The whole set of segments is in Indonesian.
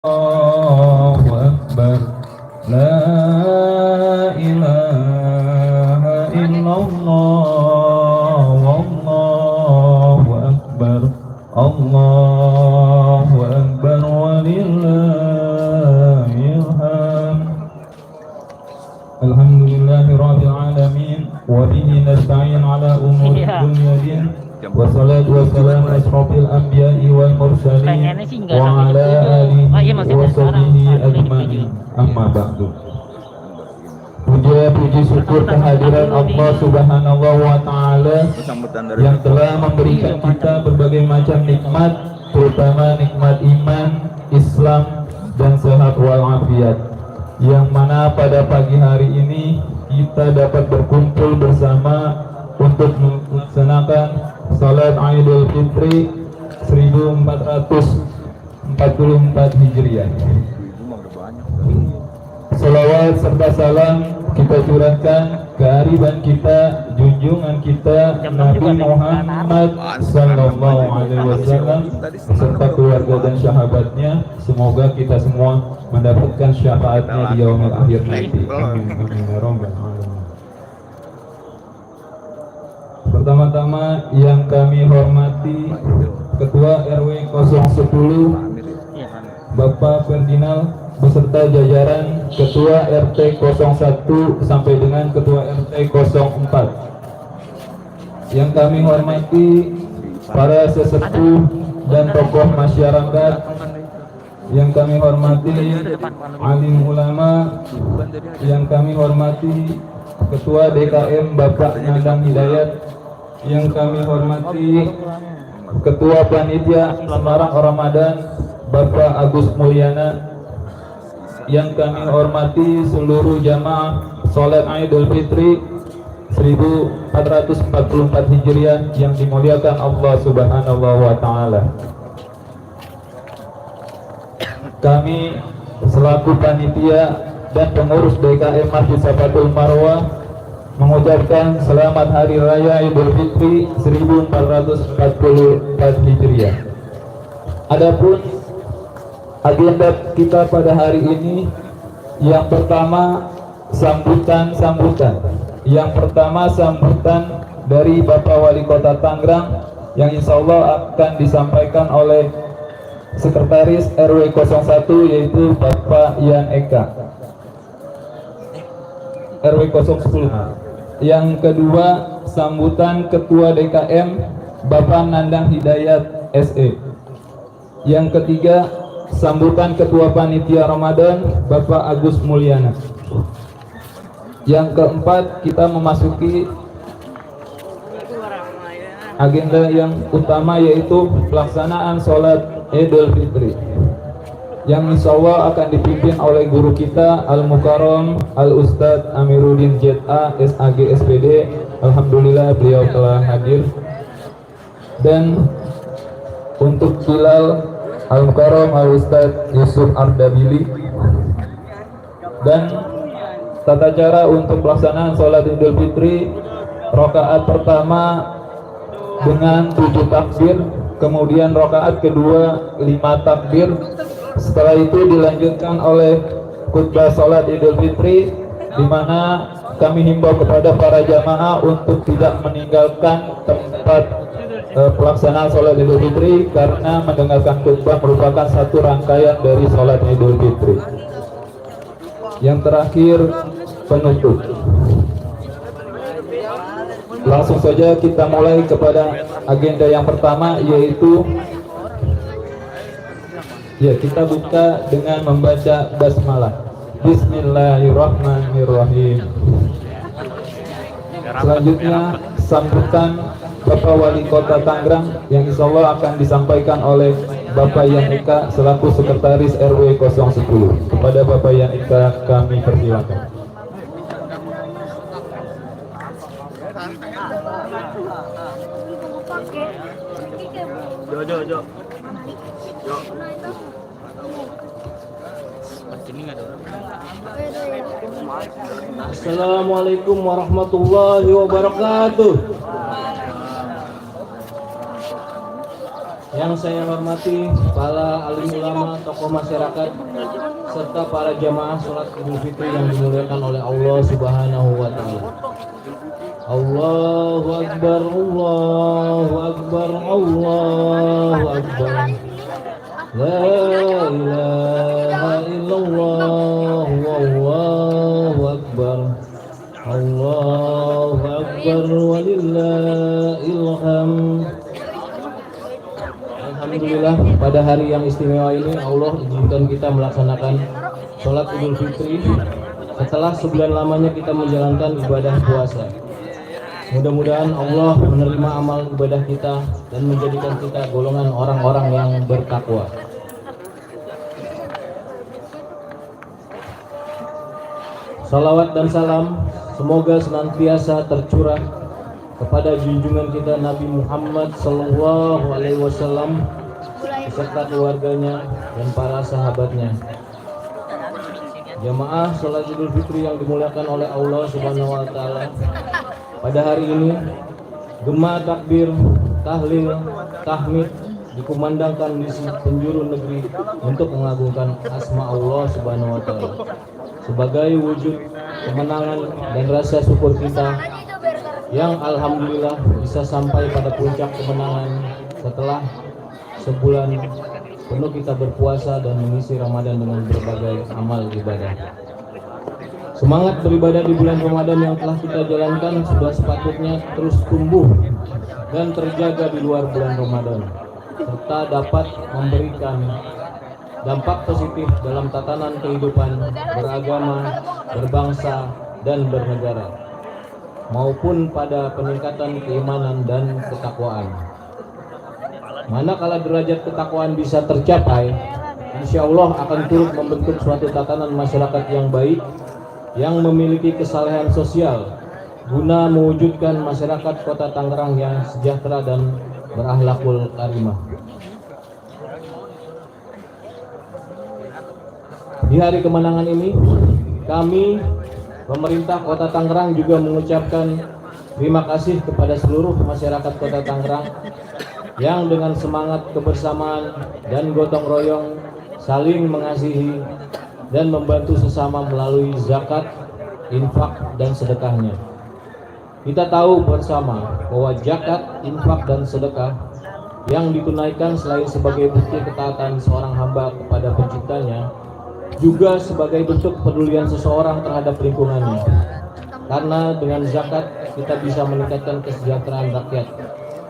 الله أكبر لا إله إلا الله والله أكبر الله أكبر ولله الحمد الحمد لله رب العالمين وبه نستعين على أمور الدنيا دين wassalatu wassalamu asrofil anbiya'i wal mursalin wa ala alihi wa sahbihi ajma'in amma ba'du. Puji syukur kehadiran Allah subhanahu wa ta'ala yang telah memberikan kita berbagai macam nikmat, terutama nikmat iman, Islam, dan sehat walafiat, yang mana pada pagi hari ini kita dapat berkumpul bersama untuk melaksanakan Salat Idul Fitri 1444 Hijriah. Salawat serta salam kita curahkan kehariban kita, junjungan kita Nabi Muhammad Sallallahu Alaihi Wasallam serta keluarga dan sahabatnya. Semoga kita semua mendapatkan syafaatnya di yaumil akhir nanti. Amin amin ya rabbal alamin. Pertama-tama yang kami hormati Ketua RW 010 Bapak Ferdinand beserta jajaran Ketua RT 01 sampai dengan Ketua RT 04. Yang kami hormati para sesepuh dan tokoh masyarakat. Yang kami hormati alim ulama. Yang kami hormati Ketua DKM Bapak Nandang Hidayat. Yang kami hormati Ketua Panitia Semarang Ramadan Bapak Agus Mulyana. Yang kami hormati seluruh jamaah Salat Idul Fitri 1444 Hijriah yang dimuliakan Allah Subhanahu wa ta'ala. Kami selaku panitia dan pengurus DKM Masjid Safatul Marwah mengucapkan selamat Hari Raya Idul Fitri 1444 Hijriah. Adapun agenda kita pada hari ini, yang pertama sambutan. Yang pertama sambutan dari Bapak Wali Kota Tangerang yang insya Allah akan disampaikan oleh Sekretaris RW 01 yaitu Bapak Yan Eka RW 010. Yang kedua sambutan Ketua DKM Bapak Nandang Hidayat SE. Yang ketiga sambutan Ketua Panitia Ramadan Bapak Agus Mulyana. Yang keempat kita memasuki agenda yang utama yaitu pelaksanaan sholat Idul Fitri yang insya Allah akan dipimpin oleh guru kita Al-Mukarram Al-Ustadz Amiruddin ZA SAG SPD. Alhamdulillah beliau telah hadir. Dan untuk Bilal Al-Mukarram Al-Ustadz Yusuf Ardabili. Dan tata cara untuk pelaksanaan sholat Idul Fitri, rakaat pertama dengan 7 takbir, kemudian rakaat kedua 5 takbir. Setelah itu dilanjutkan oleh khutbah sholat Idul Fitri, di mana kami himbau kepada para jamaah untuk tidak meninggalkan tempat pelaksanaan sholat Idul Fitri karena mendengarkan khutbah merupakan satu rangkaian dari sholat Idul Fitri. Yang terakhir penutup. Langsung saja kita mulai kepada agenda yang pertama, yaitu kita buka dengan membaca basmalah. Bismillahirrahmanirrahim. Selanjutnya sambutan Bapak Wali Kota Tangerang yang insya Allah akan disampaikan oleh Bapak Yan Eka selaku Sekretaris RW 010. Kepada Bapak Yan Eka kami persilakan. Jo. Assalamualaikum warahmatullahi wabarakatuh. Yang saya hormati para alim ulama, tokoh masyarakat, serta para jamaah sholat Idul Fitri yang dimuliakan oleh Allah Subhanahu wa Ta'ala. Allahu Akbar, Allahu Akbar, Allahu Akbar. La ilaha illallah, wallahu akbar. Allahu akbar walillahil hamd. Alhamdulillah, pada hari yang istimewa ini Allah izinkan kita melaksanakan sholat Idul Fitri setelah sebulan lamanya kita menjalankan ibadah puasa. Mudah-mudahan Allah menerima amal ibadah kita dan menjadikan kita golongan orang-orang yang bertakwa. Salawat dan salam semoga senantiasa tercurah kepada junjungan kita Nabi Muhammad Sallallahu Alaihi Wasallam beserta keluarganya dan para sahabatnya. Jamaah sholat Idul Fitri yang dimuliakan oleh Allah Subhanahu Wa Taala. Pada hari ini, gema takbir, tahlil, tahmid dikumandangkan di penjuru negeri untuk mengagungkan asma Allah Subhanahu wa Ta'ala sebagai wujud kemenangan dan rasa syukur kita yang alhamdulillah bisa sampai pada puncak kemenangan setelah sebulan penuh kita berpuasa dan mengisi Ramadan dengan berbagai amal ibadah. Semangat beribadah di bulan Ramadan yang telah kita jalankan sudah sepatutnya terus tumbuh dan terjaga di luar bulan Ramadan, serta dapat memberikan dampak positif dalam tatanan kehidupan beragama, berbangsa, dan bernegara, maupun pada peningkatan keimanan dan ketakwaan. Manakala derajat ketakwaan bisa tercapai, insya Allah akan turut membentuk suatu tatanan masyarakat yang baik, yang memiliki kesalehan sosial guna mewujudkan masyarakat Kota Tangerang yang sejahtera dan berakhlakul karimah. Di hari kemenangan ini, kami pemerintah Kota Tangerang juga mengucapkan terima kasih kepada seluruh masyarakat Kota Tangerang yang dengan semangat kebersamaan dan gotong royong saling mengasihi dan membantu sesama melalui zakat, infak, dan sedekahnya. Kita tahu bersama bahwa zakat, infak, dan sedekah yang ditunaikan selain sebagai bukti ketaatan seorang hamba kepada penciptanya, juga sebagai bentuk pedulian seseorang terhadap lingkungannya. Karena dengan zakat kita bisa meningkatkan kesejahteraan rakyat,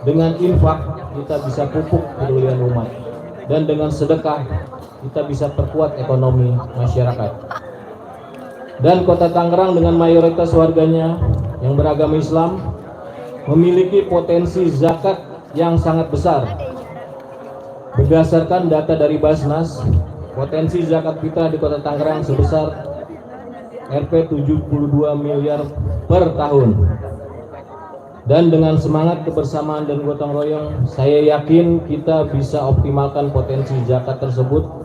dengan infak kita bisa pupuk pedulian umat, dan dengan sedekah kita bisa perkuat ekonomi masyarakat. Dan Kota Tangerang dengan mayoritas warganya yang beragama Islam memiliki potensi zakat yang sangat besar. Berdasarkan data dari Basnas, potensi zakat kita di Kota Tangerang sebesar Rp 72 miliar per tahun. Dan dengan semangat kebersamaan dan gotong royong, saya yakin kita bisa optimalkan potensi zakat tersebut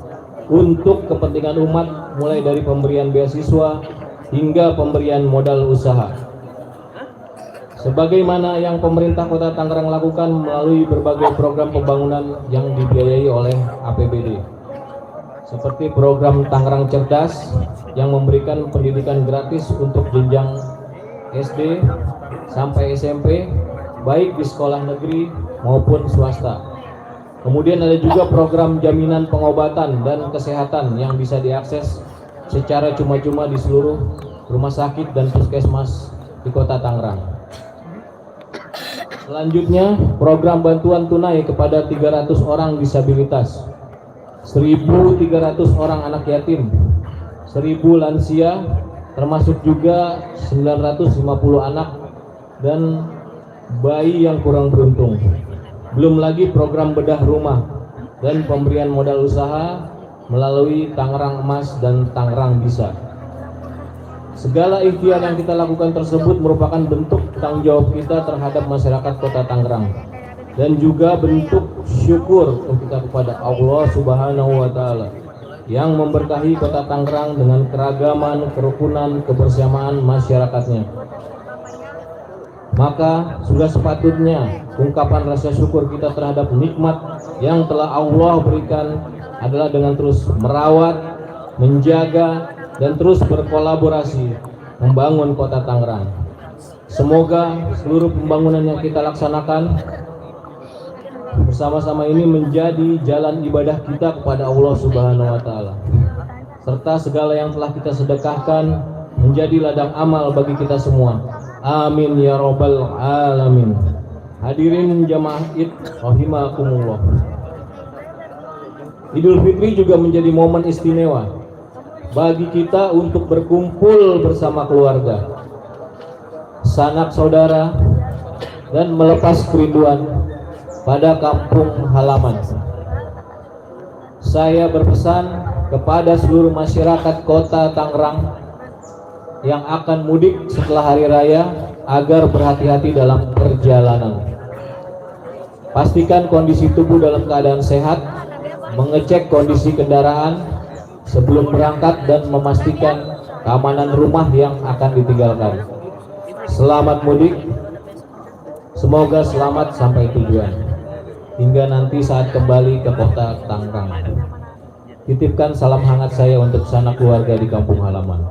untuk kepentingan umat, mulai dari pemberian beasiswa hingga pemberian modal usaha. Sebagaimana yang pemerintah Kota Tangerang lakukan melalui berbagai program pembangunan yang dibiayai oleh APBD, seperti program Tangerang Cerdas yang memberikan pendidikan gratis untuk jenjang SD sampai SMP, baik di sekolah negeri maupun swasta. Kemudian ada juga program jaminan pengobatan dan kesehatan yang bisa diakses secara cuma-cuma di seluruh rumah sakit dan puskesmas di Kota Tangerang. Selanjutnya, program bantuan tunai kepada 300 orang disabilitas, 1.300 orang anak yatim, 1.000 lansia, termasuk juga 950 anak dan bayi yang kurang beruntung. Belum lagi program bedah rumah dan pemberian modal usaha melalui Tangerang Emas dan Tangerang Bisa. Segala ikhtiar yang kita lakukan tersebut merupakan bentuk tanggung jawab kita terhadap masyarakat Kota Tangerang dan juga bentuk syukur kita kepada Allah Subhanahu wa Ta'ala yang memberkahi Kota Tangerang dengan keragaman, kerukunan, kebersamaan masyarakatnya. maka sudah sepatutnya ungkapan rasa syukur kita terhadap nikmat yang telah Allah berikan adalah dengan terus merawat, menjaga, dan terus berkolaborasi membangun kota Tangerang. Semoga seluruh pembangunan yang kita laksanakan bersama-sama ini menjadi jalan ibadah kita kepada Allah Subhanahu wa Ta'ala, serta segala yang telah kita sedekahkan menjadi ladang amal bagi kita semua. Amin ya rabbal alamin. Hadirin jamaah Id rahimakumullah. Idul Fitri juga menjadi momen istimewa bagi kita untuk berkumpul bersama keluarga, sanak saudara, dan melepas kerinduan pada kampung halaman. Saya berpesan kepada seluruh masyarakat kota Tangerang yang akan mudik setelah hari raya agar berhati-hati dalam perjalanan. Pastikan kondisi tubuh dalam keadaan sehat, mengecek kondisi kendaraan sebelum berangkat, dan memastikan keamanan rumah yang akan ditinggalkan. Selamat mudik, semoga selamat sampai tujuan, hingga nanti saat kembali ke kota Tangerang. Titipkan salam hangat saya untuk sanak keluarga di kampung halaman.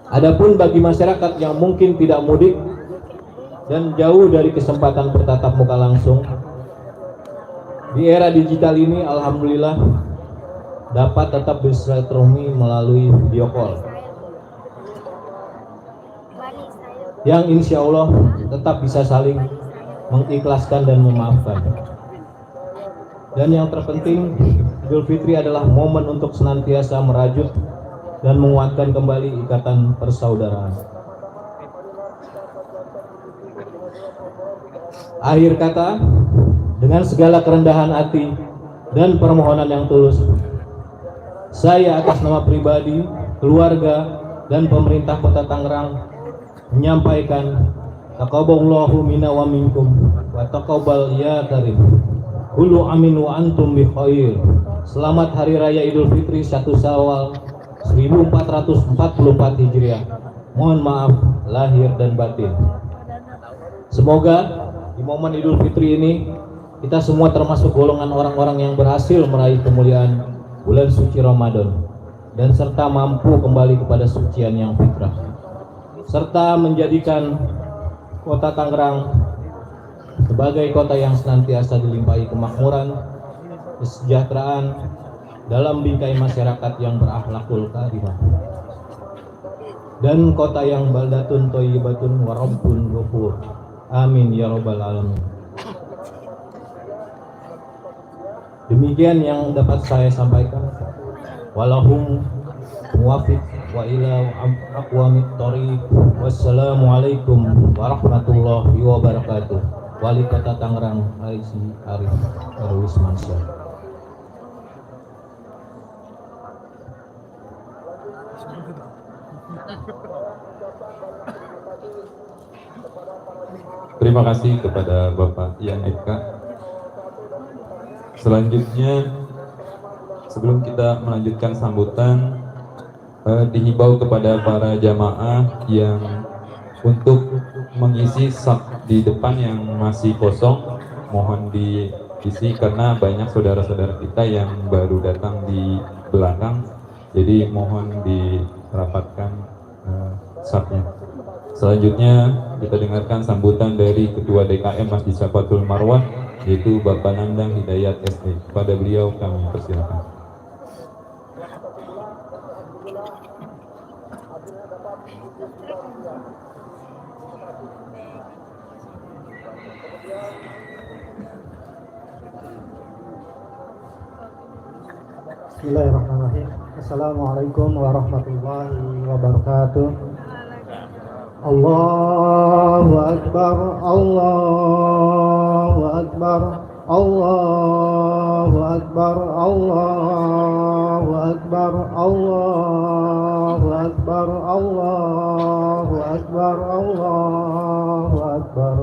Adapun bagi masyarakat yang mungkin tidak mudik dan jauh dari kesempatan bertatap muka langsung, di era digital ini alhamdulillah dapat tetap bersilaturahmi melalui video call, yang insya Allah tetap bisa saling mengikhlaskan dan memaafkan. Dan yang terpenting, Idul Fitri adalah momen untuk senantiasa merajut dan menguatkan kembali ikatan persaudaraan. Akhir kata, dengan segala kerendahan hati dan permohonan yang tulus, saya atas nama pribadi, keluarga, dan pemerintah Kota Tangerang menyampaikan taqabbalallahu minna wa minkum wa taqabbal ya karim. Kullu amin wa antum bi khair. Selamat Hari Raya Idul Fitri 1 Syawal 1444 Hijriah. Mohon maaf lahir dan batin. Semoga di momen Idul Fitri ini kita semua termasuk golongan orang-orang yang berhasil meraih kemuliaan bulan suci Ramadan, dan serta mampu kembali kepada sucian yang fitrah, serta menjadikan kota Tangerang sebagai kota yang senantiasa dilimpahi kemakmuran, kesejahteraan dalam bingkai masyarakat yang berakhlakul karimah, dan kota yang baldatun thayyibatun wa rabbun ghafur. Amin ya rabbal alamin. Demikian yang dapat saya sampaikan. Walahum muwafiq wa ila aqwamit thoriq. Wassalamualaikum warahmatullahi wabarakatuh. Wali Kota Tangerang Raisi Arif Erwis Mansyah. Terima kasih kepada Bapak Ian Eka. Selanjutnya, sebelum kita melanjutkan sambutan, dihimbau kepada para jamaah yang untuk mengisi saf di depan yang masih kosong, mohon diisi karena banyak saudara-saudara kita yang baru datang di belakang, jadi mohon dirapatkan safnya. Selanjutnya kita dengarkan sambutan dari Ketua DKM Masjid Syafatul Marwah, yaitu Bapak Nandang Hidayat SE. Kepada beliau kami persilakan. Bismillahirrahmanirrahim. Assalamualaikum warahmatullahi wabarakatuh. Allahu Akbar, Allahu Akbar, Allahu Akbar, Allahu Akbar, Allahu Akbar, Allahu Akbar, Allahu Akbar,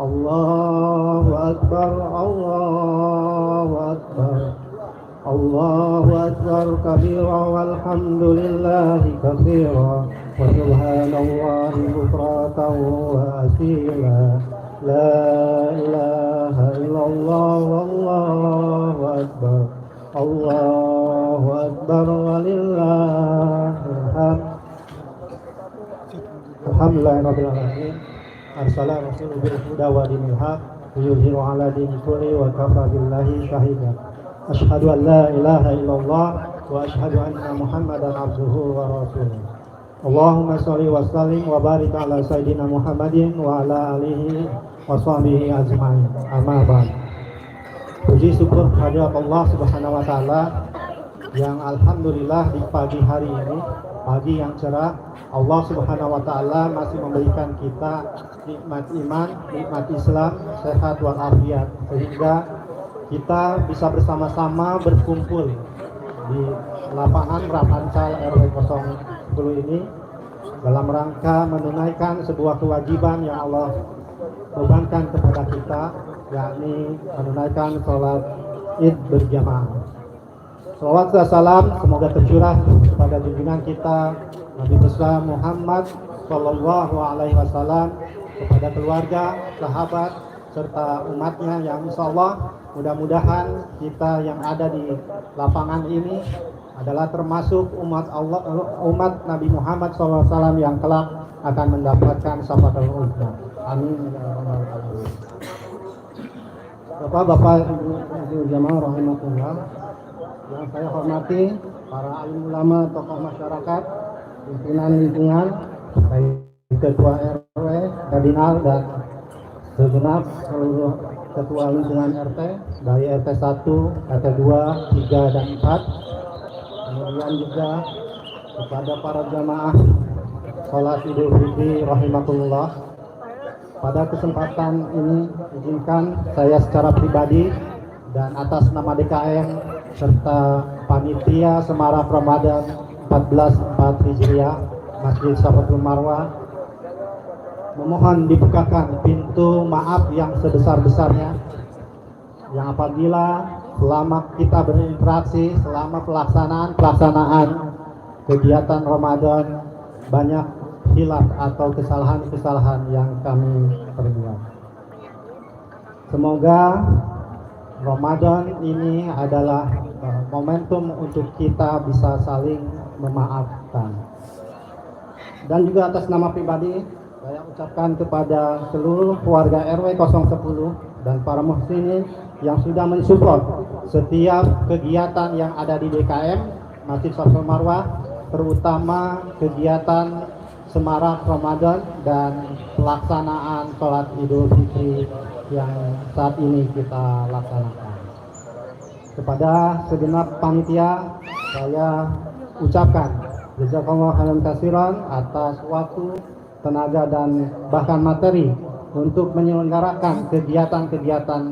Allahu Akbar, Allahu Akbar, Allahu Akbar kabira walhamdulillahi katsira. وسبحان الله بكرة وأصيلا لا إله إلا الله والله أكبر الله أكبر ولله الحمد Alhamdulillahirabbil alamin. Arsala rasul bil huda wa dinil haq yuzhiru ala dini kulli wa kafa billahi shahida. Asyhadu an la ilaha illallah wa asyhadu anna Muhammadan abduhu wa rasuluh. Allahumma shalli wa sallim wa barik ala sayyidina Muhammadin wa ala alihi wa sahbihi ajma'in. Amma ba'd. Puji syukur kehadirat Allah Subhanahu wa taala yang alhamdulillah di pagi hari ini, pagi yang cerah, Allah Subhanahu wa taala masih memberikan kita nikmat iman, nikmat Islam, sehat walafiat, sehingga kita bisa bersama-sama berkumpul di lapangan Rapansal RW 010 ini dalam rangka menunaikan sebuah kewajiban yang Allah bebankan kepada kita, yakni menunaikan sholat Id berjamaah. Salawat dan salam semoga tercurah kepada junjungan kita Nabi besar Muhammad Sallallahu Alaihi Wasallam, kepada keluarga, sahabat, serta umatnya yang insya Allah mudah-mudahan kita yang ada di lapangan ini adalah termasuk umat Allah, umat Nabi Muhammad SAW yang kelak akan mendapatkan syafaatul uzma. Amin. Bapak-bapak, ibu jamaah rahimahullah, yang saya hormati para alim ulama, tokoh masyarakat, pimpinan lingkungan, baik ketua RW, kardinal, dan segenap seluruh ketua lingkungan RT dari RT 1, RT 2, 3, dan 4. Kemudian juga kepada para jamaah sholat Idul Fitri rahimakumullah. Pada kesempatan ini izinkan saya secara pribadi dan atas nama DKM serta panitia Semarak Ramadan 1444 Hijriah Masjid Safatul Marwah memohon dibukakan pintu maaf yang sebesar-besarnya, yang apabila selama kita berinteraksi, selama pelaksanaan kegiatan Ramadan banyak hilaf atau kesalahan-kesalahan yang kami perbuat. Semoga Ramadan ini adalah momentum untuk kita bisa saling memaafkan. Dan juga atas nama pribadi saya ucapkan kepada seluruh keluarga RW 010 dan para muhsinin yang sudah mensupport setiap kegiatan yang ada di DKM Masjid Safatul Marwah, terutama kegiatan Semarak Ramadan dan pelaksanaan sholat Idul Fitri yang saat ini kita laksanakan. Kepada segenap panitia saya ucapkan jazakallahu khairan katsiran atas waktu, tenaga, dan bahkan materi untuk menyelenggarakan kegiatan-kegiatan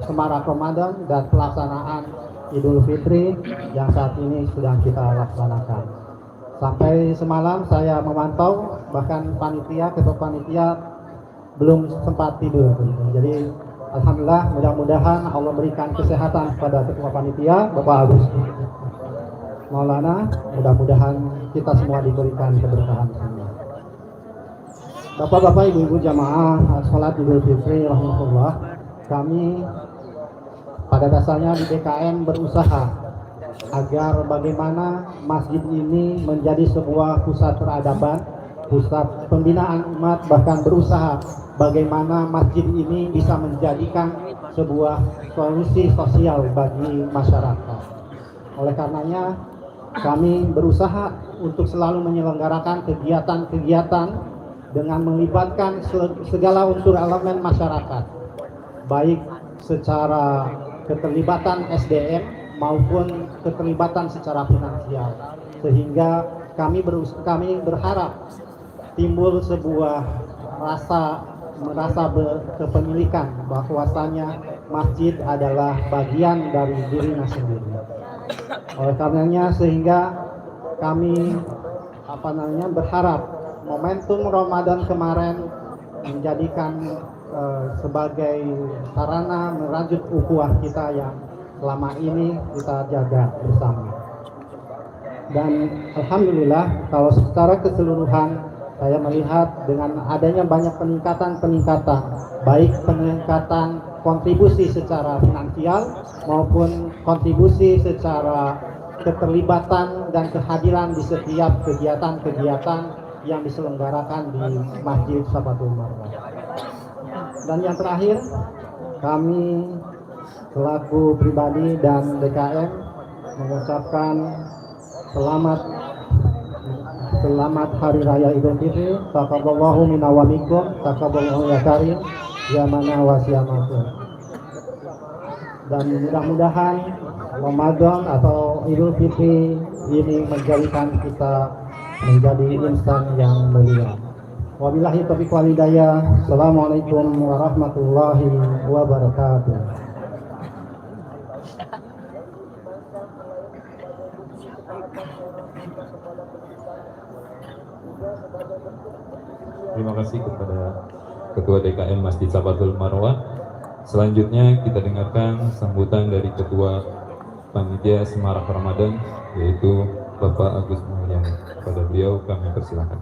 Semarak Ramadan dan pelaksanaan Idul Fitri yang saat ini sedang kita laksanakan. Sampai semalam saya memantau, bahkan ketua panitia belum sempat tidur. Jadi alhamdulillah, mudah-mudahan Allah berikan kesehatan kepada ketua panitia Bapak Agus Maulana. Mudah-mudahan kita semua diberikan keberkahan semua. Bapak-bapak, ibu-ibu jamaah sholat Idul Fitri rahimahullah, kami pada dasarnya di DKM berusaha agar bagaimana masjid ini menjadi sebuah pusat peradaban, pusat pembinaan umat, bahkan berusaha bagaimana masjid ini bisa menjadikan sebuah solusi sosial bagi masyarakat. Oleh karenanya kami berusaha untuk selalu menyelenggarakan kegiatan-kegiatan dengan melibatkan segala unsur elemen masyarakat, baik secara keterlibatan SDM maupun keterlibatan secara finansial, sehingga kami berharap timbul sebuah merasa kepemilikan bahwasanya masjid adalah bagian dari dirinya sendiri. Oleh karenanya sehingga kami berharap momentum Ramadan kemarin menjadikan sebagai sarana merajut ukhuwah kita yang selama ini kita jaga bersama. Dan alhamdulillah kalau secara keseluruhan saya melihat dengan adanya banyak peningkatan baik peningkatan kontribusi secara finansial maupun kontribusi secara keterlibatan dan kehadiran di setiap kegiatan-kegiatan yang diselenggarakan di Masjid Safatul Marwah. Dan yang terakhir, kami selaku pribadi dan DKM mengucapkan selamat Hari Raya Idul Fitri. Taqabbalallahu minna wa minkum, taqabbalallahu ya karim, ya mana wasiyamakum. Dan mudah-mudahan Ramadan atau Idul Fitri ini menjadikan kita menjadi insan yang mulia. Wabillahi taufiq wal hidayah. Assalamualaikum warahmatullahi wabarakatuh. Terima kasih kepada Ketua DKM Masjid Safatul Marwah. Selanjutnya kita dengarkan sambutan dari Ketua Panitia Semarak Ramadan, yaitu Bapak Agus Mulyani. Kepada beliau kami persilakan.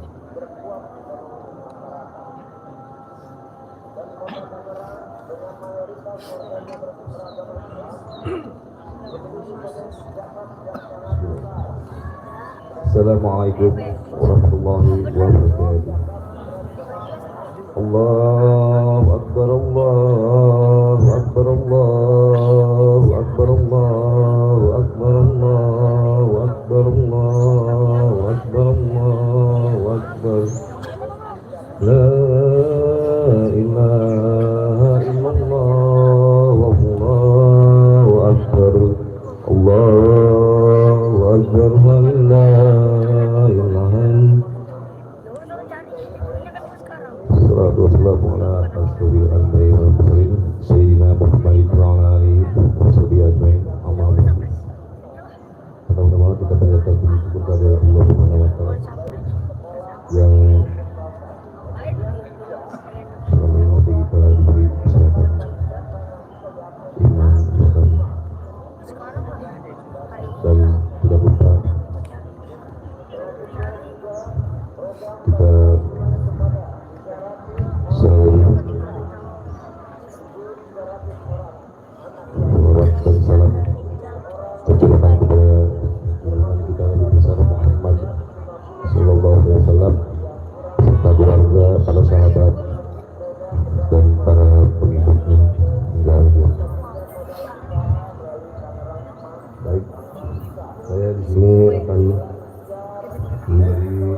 Assalamualaikum warahmatullahi wabarakatuh. Allahu Akbar, Allahu Akbar, Allahu Akbar, Allahu Akbar, Allahu Akbar, Allahu Akbar, Allahu Akbar. La ilaha illallah, Allahu Akbar, Allahu Akbar, wa la ilaha. Salatu wassalamu ala asyrafil anbiya'i wal mursalin sayyidina Muhammadin wa ala alihi wa sahbihi ajmain. Amma ba'du. Pertama-tama kita panjatkan puji syukur kepada Allah Subhanahu wa taala yang selalu memberi kita diberi kesehatan, iman, Islam, dan tidak lupa kita selalu salawat dan salam tercurahkan kepada junjungan kita Nabi besar Muhammad Sallallahu Alaihi Wasallam serta keluarga, para sahabat dan para pengikutnya hingga akhir. Baik, saya di sini akan memberi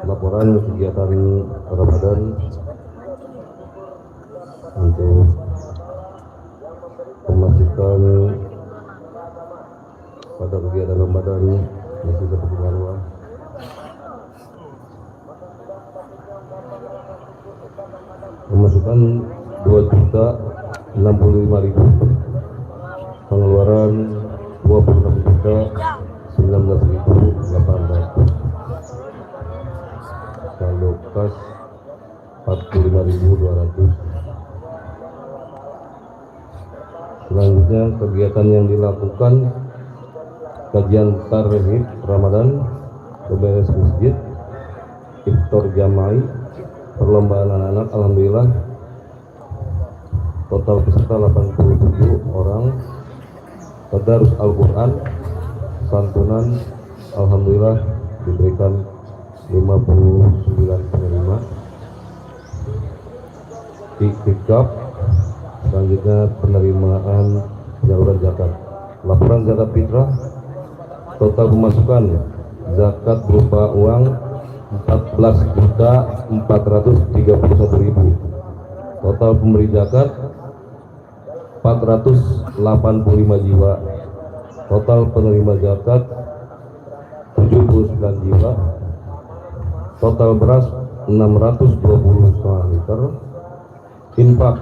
laporan kegiatan Ramadan untuk memastikan pada kegiatan Ramadan Masjid Safatul Marwah memasukkan 2.065.000, pengeluaran 26.019.800, saldo kas 45.200. Selanjutnya kegiatan yang dilakukan: kajian tarhib Ramadan, beberes masjid, iftar jama'i, perlombaan anak-anak. Alhamdulillah total peserta 87 orang. Tadarus Al-Quran, santunan, alhamdulillah diberikan 59 penerima. Iktikaf, selanjutnya penerimaan penyaluran zakat. Laporan zakat fitrah, total pemasukan zakat berupa uang 14.431.000. Total pemberi zakat 485 jiwa. Total penerima zakat 79 jiwa. Total beras 620 liter. Infak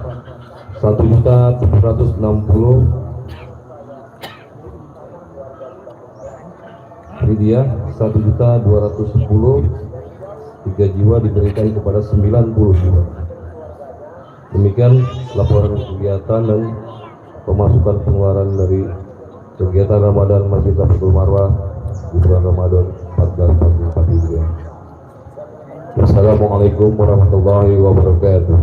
1.760. Fidyah 1.210. 3 jiwa diberikan kepada 90 jiwa. Demikian laporan kegiatan dan pemasukan pengeluaran dari kegiatan Ramadan Masjid Safatul Marwah di bulan Ramadan 1444 Hijriah. Wassalamualaikum warahmatullahi wabarakatuh.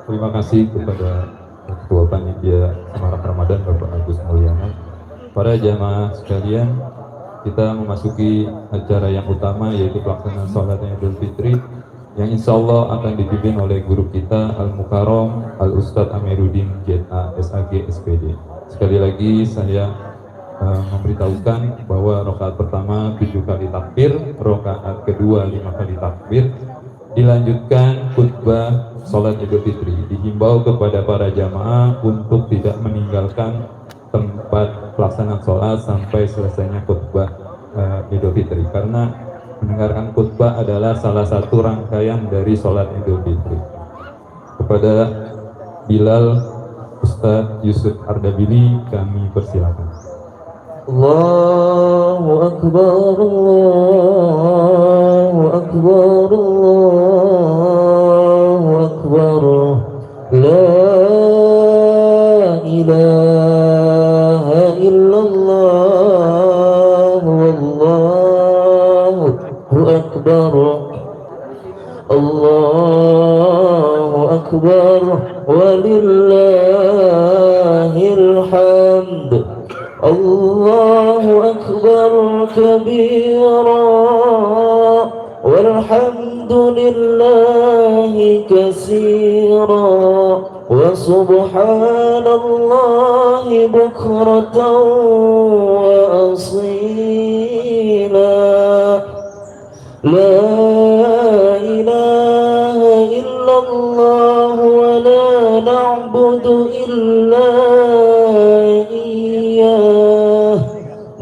Terima kasih kepada Ketua Panitia Semarak Ramadan Bapak Agus Mulyana. Para jamaah sekalian, kita memasuki acara yang utama yaitu pelaksanaan sholat Idul Fitri yang insya Allah akan dipimpin oleh guru kita Al-Mukarram Al-Ustadz Amiruddin JA SAG SPD. Sekali lagi saya memberitahukan bahwa rakaat pertama 7 kali takbir, rakaat kedua 5 kali takbir, dilanjutkan khutbah sholat Idul Fitri. Dihimbau kepada para jamaah untuk tidak meninggalkan tempat pelaksanaan sholat sampai selesainya khutbah Idul Fitri, karena mendengarkan khutbah adalah salah satu rangkaian dari sholat Idul Fitri. Kepada Bilal Ustadz Yusuf Ardabili kami persilakan. Allahu Akbar, Allahu Akbar, Allahu Akbar, la ilaha illallah, wallahu akbar, Allahu akbar, walillahil hamd. Allahu akbar kabira walhamdulillahi katsira wa subhanallahi bukratan wa asila. La ilaha illallah wa la na'budu illa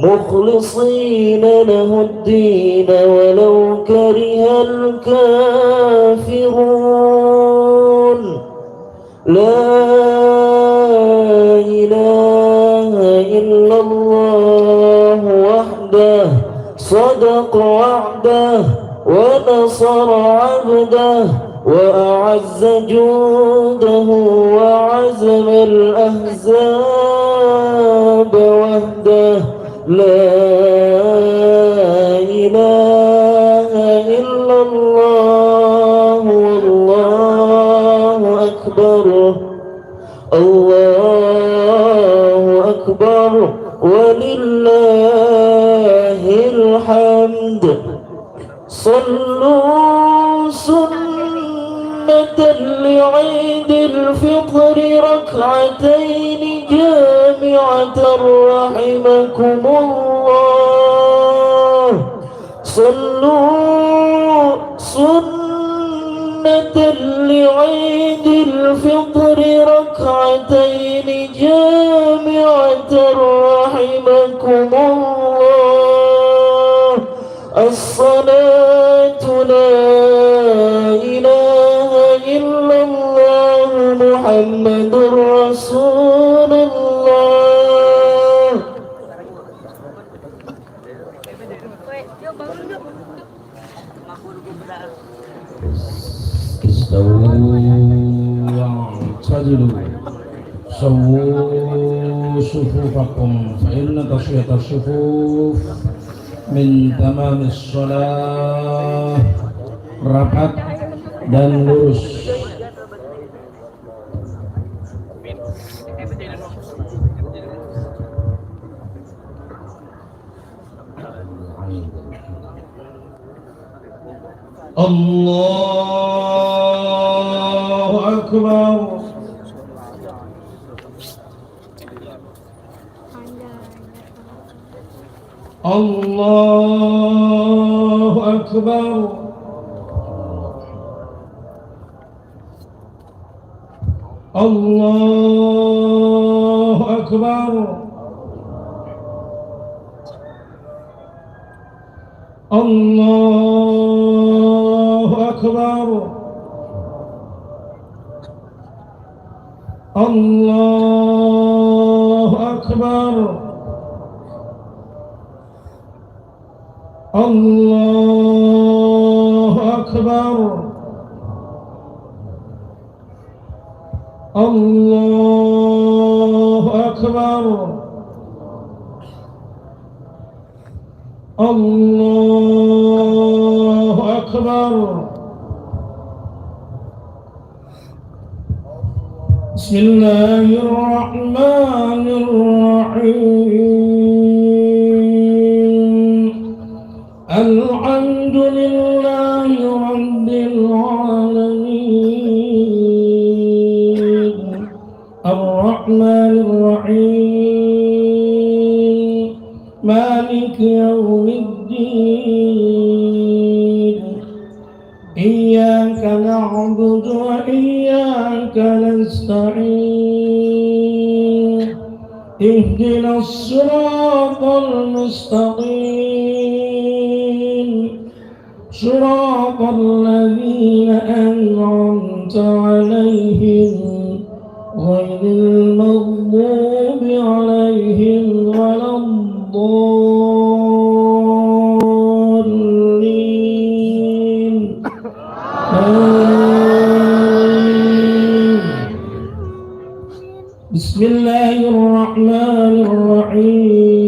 مخلصين له الدين ولو كره الكافرون. لا إله إلا الله وحده صدق وعده ونصر عبده وأعز جوده وعزم الأحزاب وحده. لا إله إلا الله والله أكبر. الله أكبر ولله الحمد. صلوا سنة لعيد الفطر ركعتين جامعة رحمكم الله. صلوا سنة لعيد الفطر ركعتين جامعة رحمكم الله. الصلاة لا إله إلا الله محمد رسول الله. استووا واعتدلوا سووا صفوفكم فإن تسوية الصفوف من تمام الصلاة. Rapat dan lurus. Allahu Akbar. Allahu Akbar. Allahu Akbar. Allahu Akbar. Allahu Akbar. الله أكبر الله أكبر الله أكبر بسم الله الرحمن الرحيم الحمد لله رب العالمين الرحمن الرحيم مالك يوم الدين إياك نعبد وإياك نستعين اهدنا الصراط المستقيم صراط الذين أنعمت عليهم غير المغضوب عليهم ولا الضالين آمين. بسم الله الرحمن الرحيم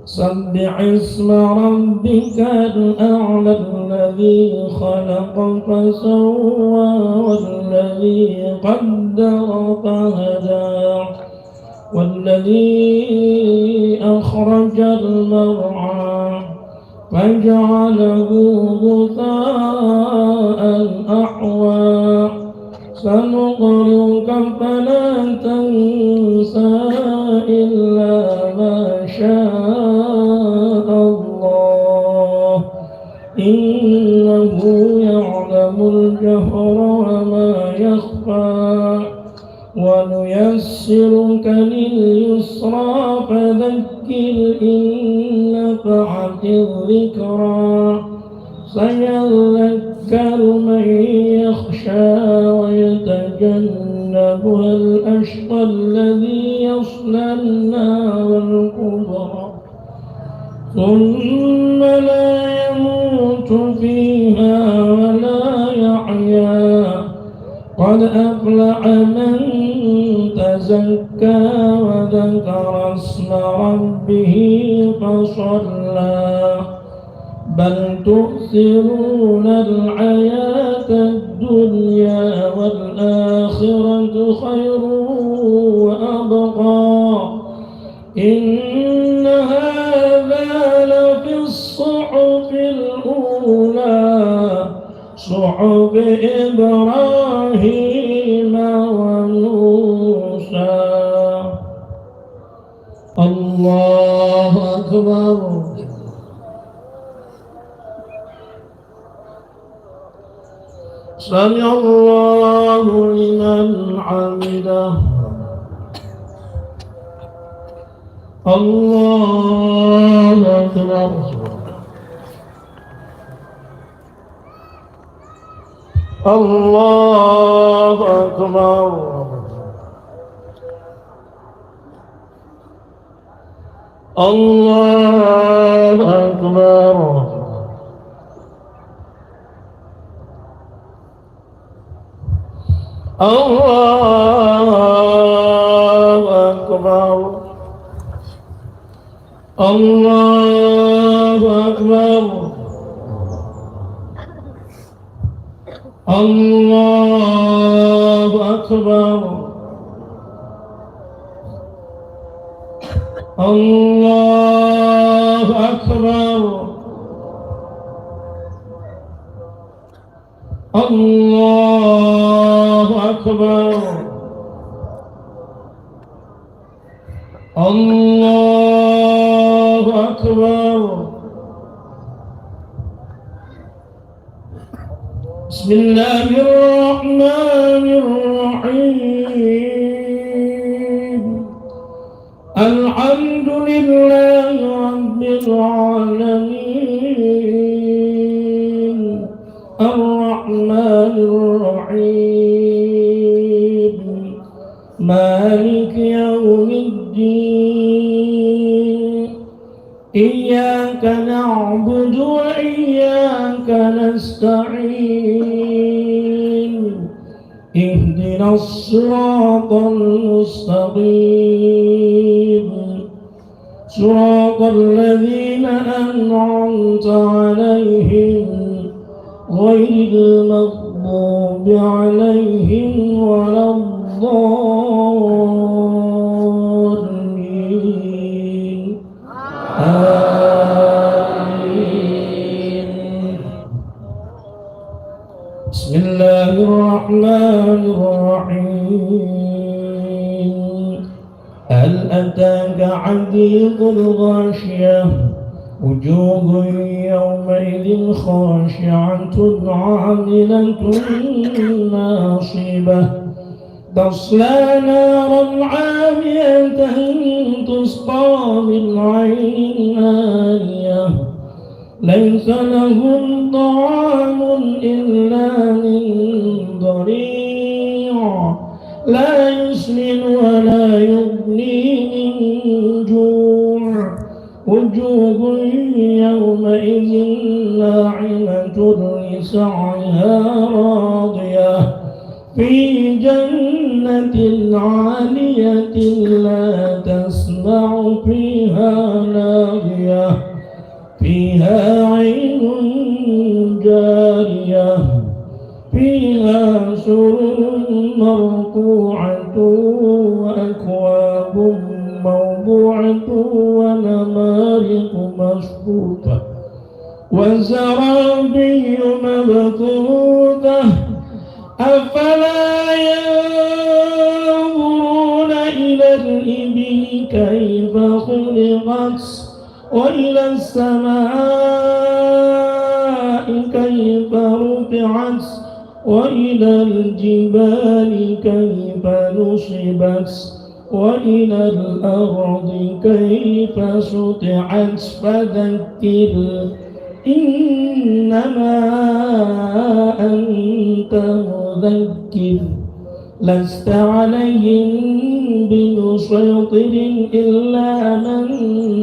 سبح اسم ربك الأعلى الذي خلق فسوى والذي قدر فهدى والذي أخرج المرعى فجعله غثاء أحوى سنقرئك فلا تنسى إلا ما شاء الله إنه يعلم الجهر وما يخفى ونيسرك لليسرى فذكر إن نفعت الذكرى سيذكر من يخشى ويتجنبها الأشقى الذي يصلى النار الكبرى ثم لا يموت فيها ولا يحيا قد أفلح من تزكى وذكر اسم ربه فصلى بل تؤثرون الحياة الدنيا والآخرة خير وأبقى إن هذا لفي الصحف الأولى صحف إبراهيم وموسى الله أكبر سمع الله لمن حمده الله أكبر الله أكبر الله أكبر الله أكبر الله أكبر الله أكبر الله أكبر الله أكبر الله أكبر بسم الله الرحمن الرحيم الحمد لله رب العالمين الرحمن الرحيم مالك يوم الدين إياك نعبد وإياك نستعين اهدنا الصراط المستقيم صراط الذين أنعمت عليهم غير المغضوب عليهم ولا الضالين آمين. بسم الله الرحمن الرحيم. هل أتاك حديث الغاشية وجوه يومئذ خاشعة عاملة ناصبة تصلى نارا عامية تسقى من عين آنية ليس لهم طعام إلا من ضريع لا يسمن ولا يغني من جوع وجوه يومئذ ناعمة لسعيها راضية في جنة عالية لا تسمع فيها لاغية فيها عين جارية فيها سرر مرفوعة وأكواب موضوعة ونمارق مصفوفة وزرابي مبثوثة أفلا ينظرون إلى الإبل كيف خلقت وإلى السماء كيف رفعت وإلى الجبال كيف نصبت وإلى الأرض كيف سطحت فذكر إنما أنت مذكر لست عليهم بمسيطر إلا من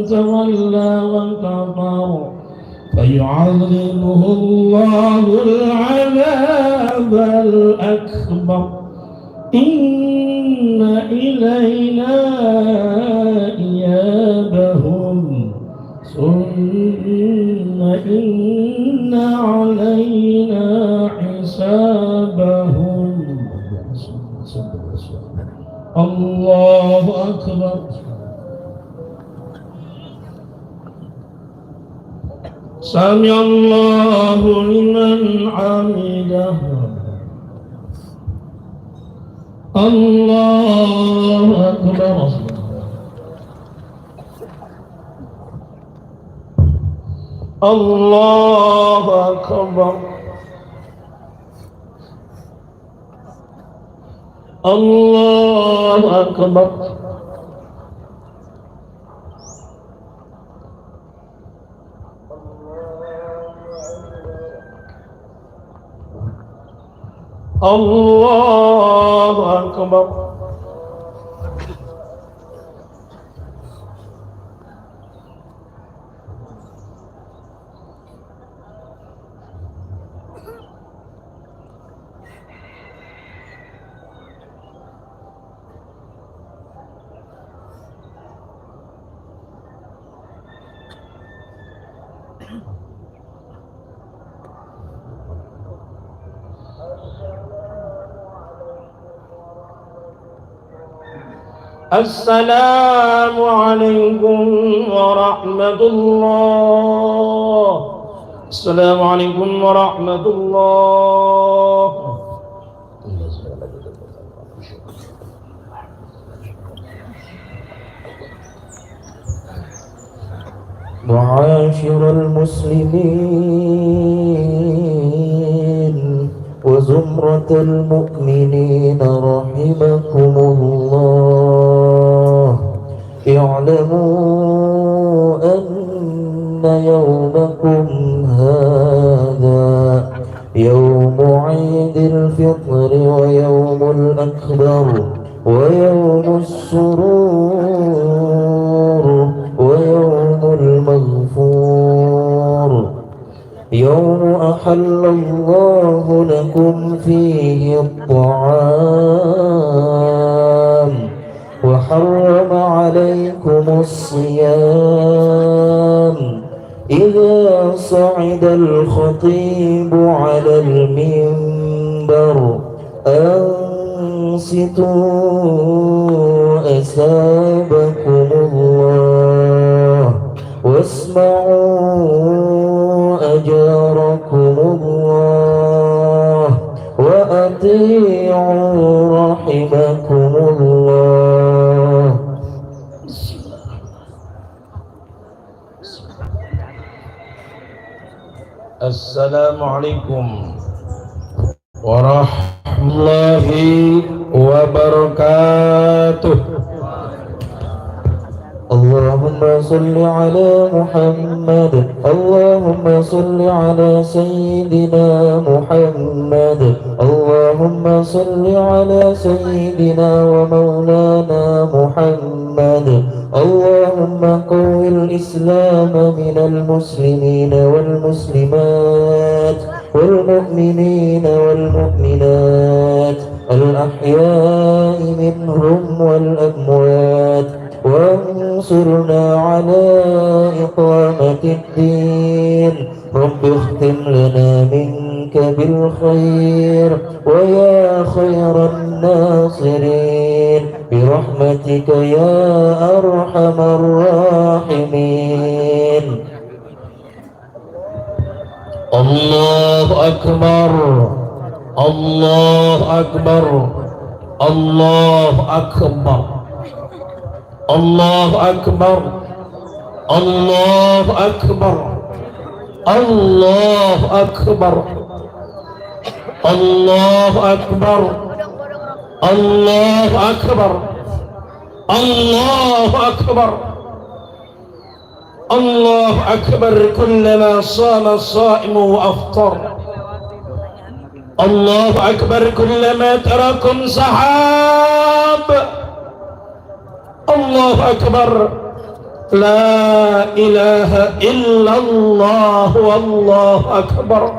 تولى وكفر فيعذبه الله العذاب الأكبر إن إلينا إيابهم ثم إن علينا حسابهم. الله أكبر. سمع الله لمن حمده. الله أكبر. الله أكبر. الله أكبر. الله أكبر. السلام عليكم ورحمة الله. السلام عليكم ورحمة الله. معاشر المسلمين وزمرة المؤمنين رحمكم الله، اعلموا أن يومكم هذا يوم عيد الفطر ويوم الأكبر ويوم السرور ويوم المغفرة أحل الله لكم فيه الطعام وحرم عليكم الصيام إذا صعد الخطيب على المنبر أنصتوا أثابكم الله واسمعوا أجاركم الله وأطيعوا رحمكم الله. Assalamualaikum warahmatullahi wabarakatuh. اللهم صل على محمد اللهم صل على سيدنا محمد اللهم صل على سيدنا ومولانا محمد اللهم قو الإسلام من المسلمين والمسلمات والمؤمنين والمؤمنات الأحياء منهم والأموات وانصرنا على إقامة الدين. رب اختم لنا منك بالخير ويا خير الناصرين برحمتك يا أرحم الراحمين. الله أكبر الله أكبر الله أكبر الله أكبر الله أكبر الله أكبر الله أكبر الله أكبر الله أكبر الله أكبر كلما صام الصائم وأفطر. الله أكبر كلما تراكم سحاب. الله أكبر لا إله إلا الله والله أكبر.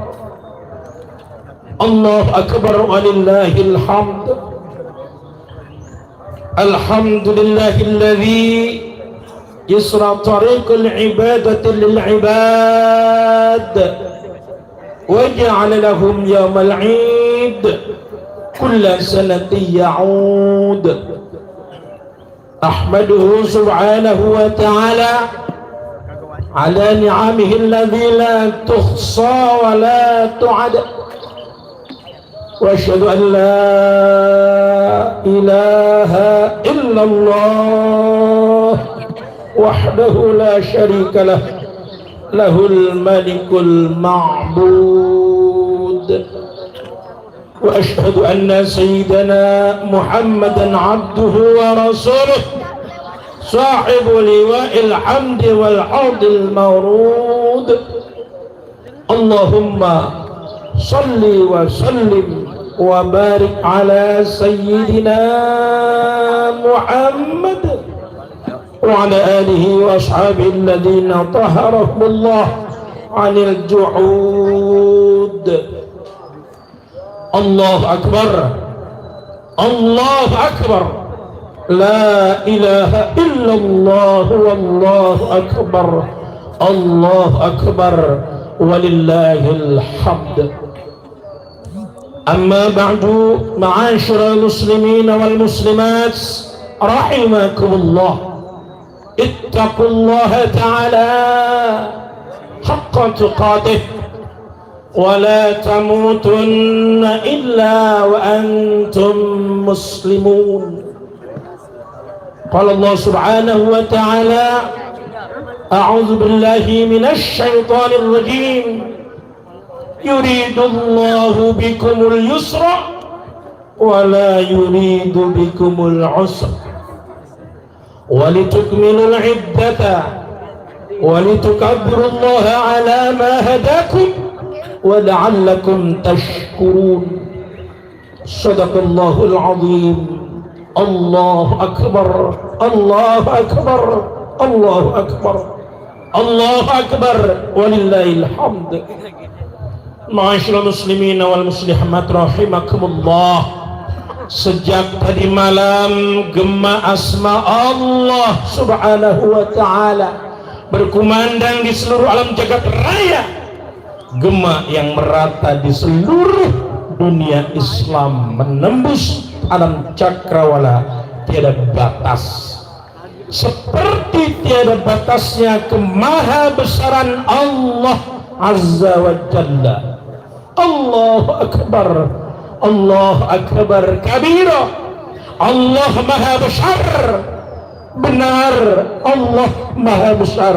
الله أكبر ولله الحمد. الحمد لله الذي يسرى طريق العبادة للعباد وجعل لهم يوم العيد كل سنة يعود. أحمده سبحانه وتعالى على نعمه الذي لا تحصى ولا تعد وأشهد أن لا إله إلا الله وحده لا شريك له له الملك المعبود. وأشهد أن سيدنا محمدا عبده ورسوله صاحب لواء الحمد والحوض المورود. اللهم صل وسلم وبارك على سيدنا محمد وعلى آله وأصحابه الذين طهرهم الله عن الجحود. الله أكبر الله أكبر لا إله إلا الله والله أكبر. الله أكبر ولله الحمد. أما بعد معاشر المسلمين والمسلمات رحمكم الله. اتقوا الله تعالى حق تقاته ولا تموتن إلا وأنتم مسلمون. قال الله سبحانه وتعالى أعوذ بالله من الشيطان الرجيم يريد الله بكم اليسر ولا يريد بكم العسر ولتكملوا العدة ولتكبروا الله على ما هداكم ولعلكم تشكرون. صدق الله العظيم. الله أكبر الله أكبر الله أكبر الله أكبر ولله الحمد. Ma'asyiral muslimin wal muslimat rahimakumullah. Sejak tadi malam gema asma Allah subhanahu wa ta'ala berkumandang di seluruh alam jagat raya, gema yang merata di seluruh dunia Islam, menembus alam cakrawala, tiada batas, seperti tiada batasnya kemahabesaran Allah azza wa jalla. Allahu akbar, Allah akbar kabira. Allah maha besar, benar, Allah maha besar.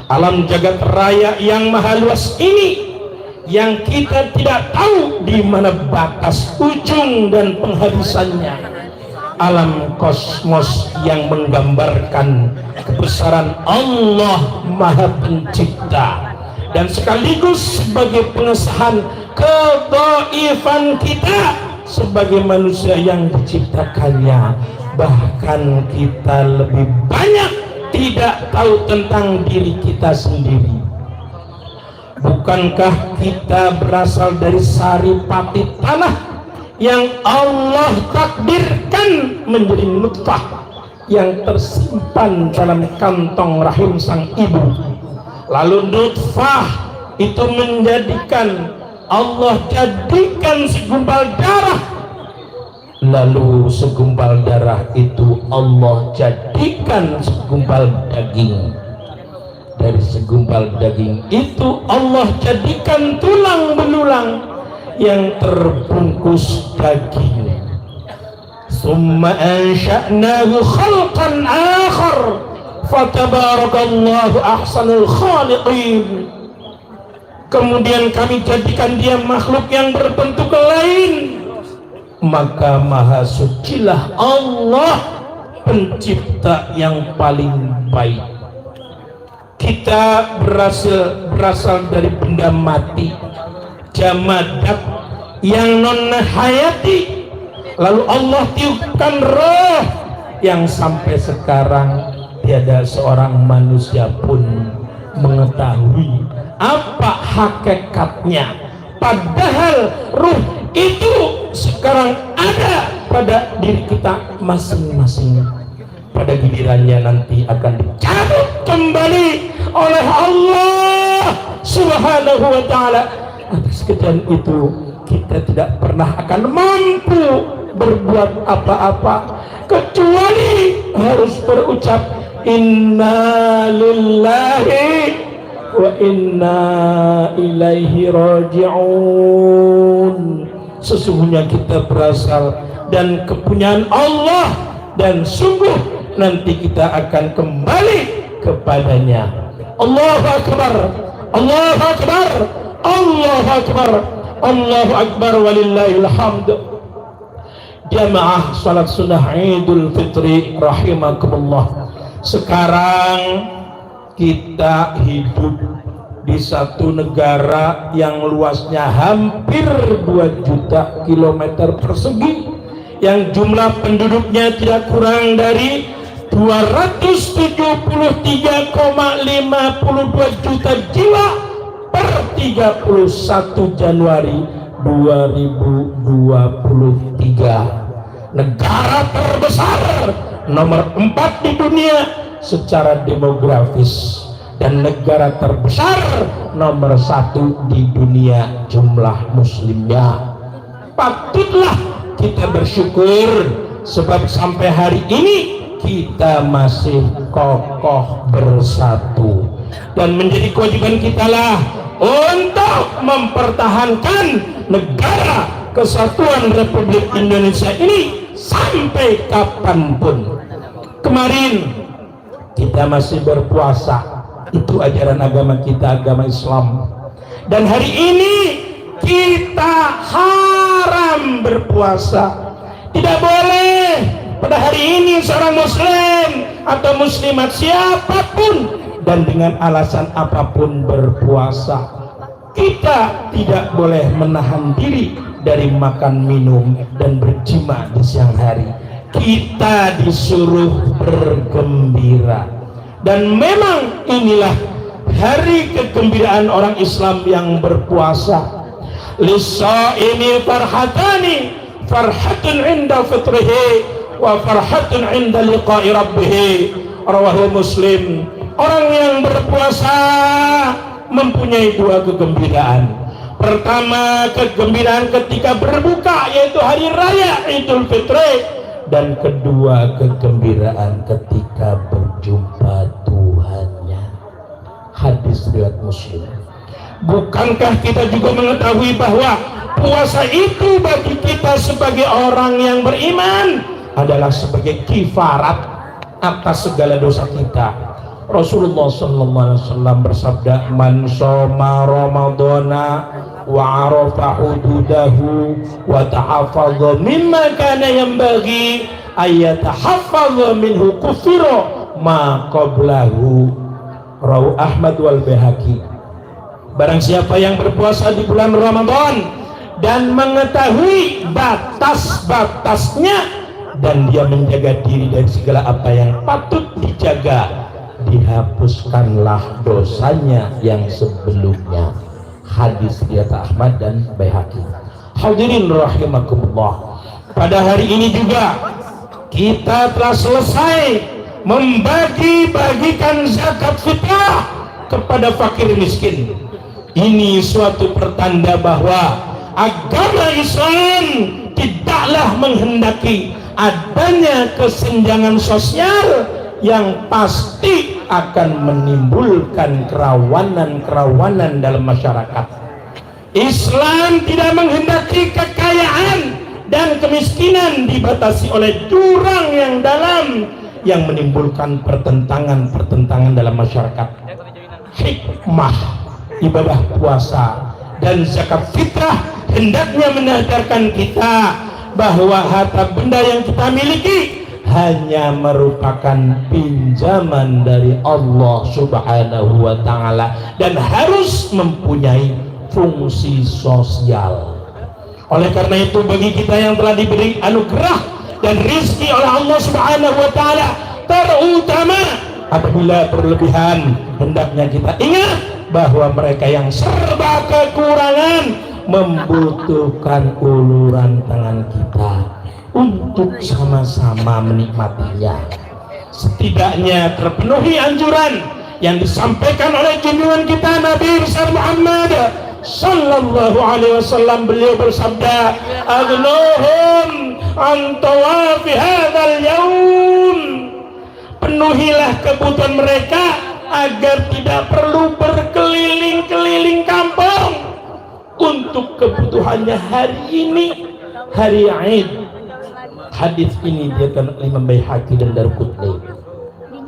Alam jagat raya yang maha luas ini, yang kita tidak tahu di mana batas ujung dan penghabisannya. Alam kosmos yang menggambarkan kebesaran Allah maha pencipta, dan sekaligus sebagai pengesahan kedhaifan kita sebagai manusia yang diciptakannya. Bahkan kita lebih banyak tidak tahu tentang diri kita sendiri. Bukankah kita berasal dari saripati tanah yang Allah takdirkan menjadi nutfah yang tersimpan dalam kantong rahim sang ibu? Lalu nutfah itu menjadikan Allah jadikan segumpal darah, lalu segumpal darah itu Allah jadikan segumpal daging, dari segumpal daging itu Allah jadikan tulang belulang yang terbungkus daging. Summa ansha'nahu khalqan akhar fatabarakallahu ahsanul khaliqin. Kemudian kami jadikan dia makhluk yang berbentuk lain, maka maha sucilah Allah pencipta yang paling baik. Kita berasal dari benda mati, jamadat yang non hayati, lalu Allah tiupkan roh yang sampai sekarang tiada seorang manusia pun mengetahui apa hakikatnya, padahal ruh itu sekarang ada pada diri kita masing-masing. Pada gilirannya nanti akan dicabut kembali oleh Allah subhanahu wa ta'ala. Atas kejadian itu kita tidak pernah akan mampu berbuat apa-apa kecuali harus berucap inna lillahi wa inna ilaihi raji'un. Sesungguhnya kita berasal dan kepunyaan Allah, dan sungguh nanti kita akan kembali kepadanya. Allahu akbar, Allahu akbar, Allahu akbar, Allahu akbar, walillahil hamd. Jamaah salat sunnah Idul Fitri rahimakumullah. Sekarang kita hidup di satu negara yang luasnya hampir 2 juta kilometer persegi, yang jumlah penduduknya tidak kurang dari 273,52 juta jiwa per 31 Januari 2023. Negara terbesar nomor 4 di dunia secara demografis, dan negara terbesar nomor 1 di dunia jumlah muslimnya. Patutlah kita bersyukur sebab sampai hari ini kita masih kokoh bersatu, dan menjadi kewajiban kita lah untuk mempertahankan negara kesatuan Republik Indonesia ini sampai kapanpun. Kemarin kita masih berpuasa, itu ajaran agama kita, agama Islam, dan hari ini kita haram berpuasa. Tidak boleh pada hari ini seorang muslim atau muslimat siapapun dan dengan alasan apapun berpuasa. Kita tidak boleh menahan diri dari makan, minum, dan berjima di siang hari. Kita disuruh bergembira, dan memang inilah hari kegembiraan orang Islam yang berpuasa. Lis-shaimi farhatani, farhatun 'inda fitrihi wa farhatun 'inda liqa'i rabbih. Rawahu Muslim. Orang yang berpuasa mempunyai dua kegembiraan. Pertama, kegembiraan ketika berbuka, yaitu hari raya Idul Fitri, dan kedua, kegembiraan ketika berjumpa Tuhannya. Hadis riwayat Muslim. Bukankah kita juga mengetahui bahwa puasa itu bagi kita sebagai orang yang beriman adalah sebagai kifarat atas segala dosa kita. Rasulullah SAW bersabda, man shoma ramadhana wa arafa hududahu wa tahafadha mimma kana yanbaghi ayyatahafadha minhu kufira ma qablahu. Rawahu Ahmad wal Baihaqi. Barang siapa yang berpuasa di bulan Ramadan dan mengetahui batas-batasnya dan dia menjaga diri dari segala apa yang patut dijaga, dihapuskanlah dosanya yang sebelumnya. Hadis riwayat Ahmad dan Baihaqi. Hadirin rahimakumullah, pada hari ini juga kita telah selesai membagi-bagikan zakat fitrah kepada fakir miskin. Ini suatu pertanda bahwa agama Islam tidaklah menghendaki adanya kesenjangan sosial yang pasti akan menimbulkan kerawanan-kerawanan dalam masyarakat. Islam tidak menghendaki kekayaan dan kemiskinan dibatasi oleh jurang yang dalam yang menimbulkan pertentangan dalam masyarakat. Hikmah ibadah puasa dan zakat fitrah hendaknya menadarkan kita bahwa harta benda yang kita miliki hanya merupakan pinjaman dari Allah Subhanahu wa Ta'ala dan harus mempunyai fungsi sosial. Oleh karena itu, bagi kita yang telah diberi anugerah dan rizki oleh Allah Subhanahu wa Ta'ala, terutama apabila berlebihan, hendaknya kita ingat bahwa mereka yang serba kekurangan membutuhkan uluran tangan kita untuk sama-sama menikmatinya. Setidaknya terpenuhi anjuran yang disampaikan oleh junjungan kita Nabi besar Muhammad sallallahu alaihi wasallam. Beliau bersabda, "Agnuhum an tawafi hadzal yaum." Penuhilah kebutuhan mereka agar tidak perlu berkeliling-keliling kampung untuk kebutuhannya hari ini, hari Id. Hadis ini diriwayatkan oleh Imam Baihaqi dan Darqutni.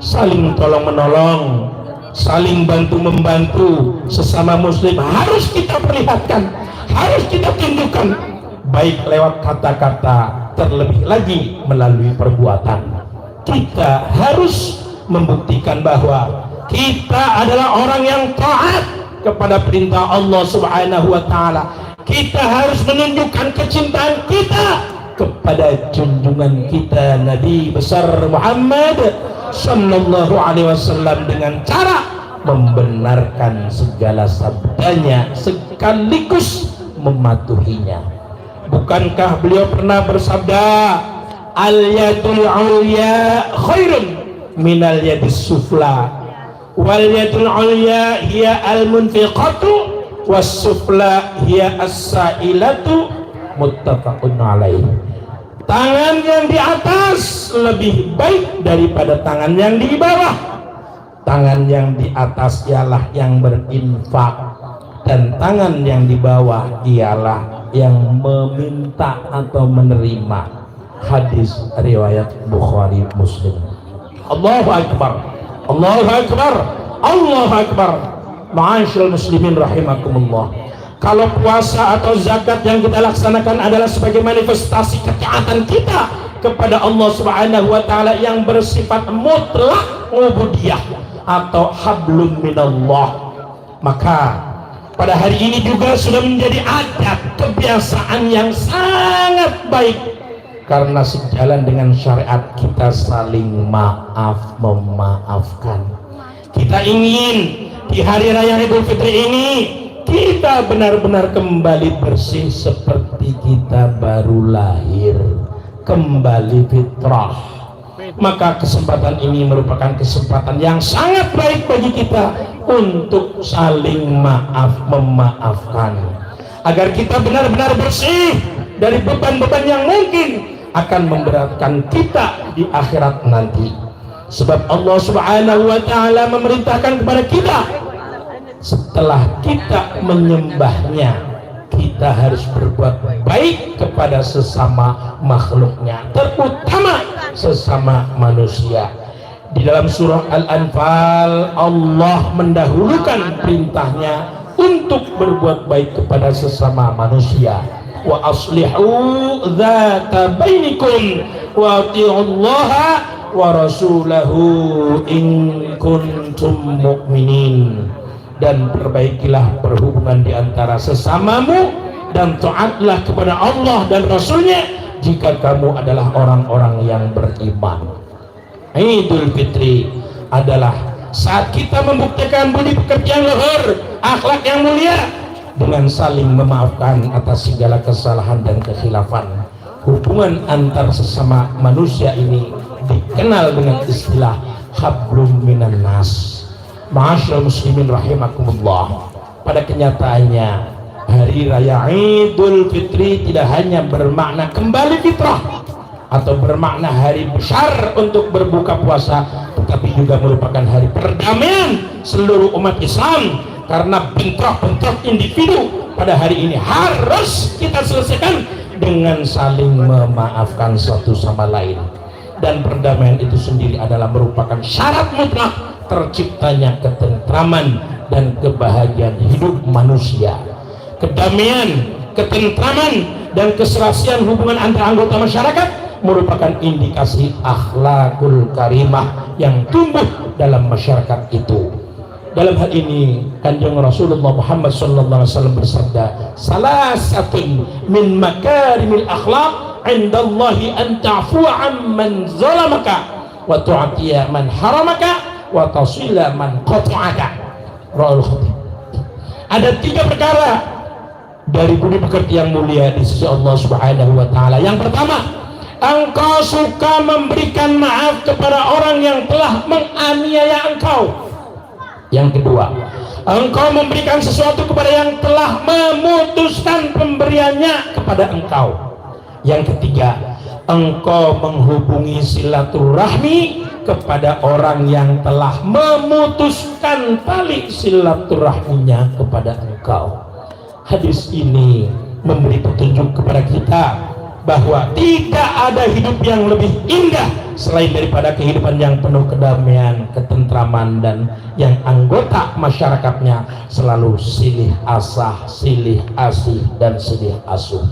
Saling tolong menolong, saling bantu membantu sesama muslim harus kita perlihatkan, harus kita tunjukkan, baik lewat kata-kata, terlebih lagi melalui perbuatan. Kita harus membuktikan bahwa kita adalah orang yang taat kepada perintah Allah Subhanahu wa Ta'ala. Kita harus menunjukkan kecintaan kita kepada junjungan kita Nabi besar Muhammad sallallahu alaihi wasallam dengan cara membenarkan segala sabdanya sekaligus mematuhinya. Bukankah beliau pernah bersabda, al-yadul ulya khairun minal yadis sufla, wal yadul ulya hiya al-munfiqatu was sufla hiya as-sailatu, muttafaqun alaih. Tangan yang di atas lebih baik daripada tangan yang di bawah. Tangan yang di atas ialah yang berinfak, dan tangan yang di bawah ialah yang meminta atau menerima. Hadis riwayat Bukhari Muslim. Allahu Akbar, Allahu Akbar, Allahu Akbar. Ma'asyiral muslimin rahimakumullah. Kalau puasa atau zakat yang kita laksanakan adalah sebagai manifestasi ketaatan kita kepada Allah Subhanahu wa Ta'ala yang bersifat mutlak ubudiyah atau hablum minallah, maka pada hari ini juga sudah menjadi adat kebiasaan yang sangat baik, karena sejalan dengan syariat kita saling maaf memaafkan. Kita ingin di hari raya Idul Fitri ini kita benar-benar kembali bersih seperti kita baru lahir, kembali fitrah. Maka kesempatan ini merupakan kesempatan yang sangat baik bagi kita untuk saling memaafkan, agar kita benar-benar bersih dari beban-beban yang mungkin akan memberatkan kita di akhirat nanti. Sebab Allah Subhanahu wa ta'ala memerintahkan kepada kita, setelah kita menyembahnya, kita harus berbuat baik kepada sesama makhluknya, terutama sesama manusia. Di dalam surah Al-Anfal, Allah mendahulukan perintahnya untuk berbuat baik kepada sesama manusia. Wa aslihu dzata bainikum wa atiullaha wa rasulahu in kuntum mu'minin. Dan perbaikilah perhubungan di antara sesamamu dan taatlah kepada Allah dan Rasulnya jika kamu adalah orang-orang yang beriman. Idul Fitri adalah saat kita membuktikan budi pekerti yang luhur, akhlak yang mulia, dengan saling memaafkan atas segala kesalahan dan kekhilafan. Hubungan antar sesama manusia ini dikenal dengan istilah hablum minan nas. Ma'asyiral muslimin rahimakumullah. Pada kenyataannya, hari raya Idul Fitri tidak hanya bermakna kembali fitrah atau bermakna hari besar untuk berbuka puasa, tetapi juga merupakan hari perdamaian seluruh umat Islam, karena bentrok-bentrok individu pada hari ini harus kita selesaikan dengan saling memaafkan satu sama lain. Dan perdamaian itu sendiri adalah merupakan syarat mutlak terciptanya ketentraman dan kebahagiaan hidup manusia. Kedamaian, ketentraman, dan keserasian hubungan antar anggota masyarakat merupakan indikasi akhlakul karimah yang tumbuh dalam masyarakat itu. Dalam hal ini Kanjeng Rasulullah Muhammad SAW bersabda, salasatun min makarimil akhlaq indallahi an ta'fu'a amman zalamaka wa tu'tiya man haramaka wa tasila man qata'aka. Rawal Khatib. Ada 3 perkara dari budi pekerti yang mulia di sisi Allah Subhanahu wa ta'ala. Yang pertama, engkau suka memberikan maaf kepada orang yang telah menganiaya engkau. Yang kedua, engkau memberikan sesuatu kepada yang telah memutuskan pemberiannya kepada engkau. Yang ketiga, engkau menghubungi silaturahmi kepada orang yang telah memutuskan tali silaturahminya kepada engkau. Hadis ini memberi petunjuk kepada kita bahwa tidak ada hidup yang lebih indah selain daripada kehidupan yang penuh kedamaian, ketentraman, dan yang anggota masyarakatnya selalu silih asah, silih asih, dan silih asuh.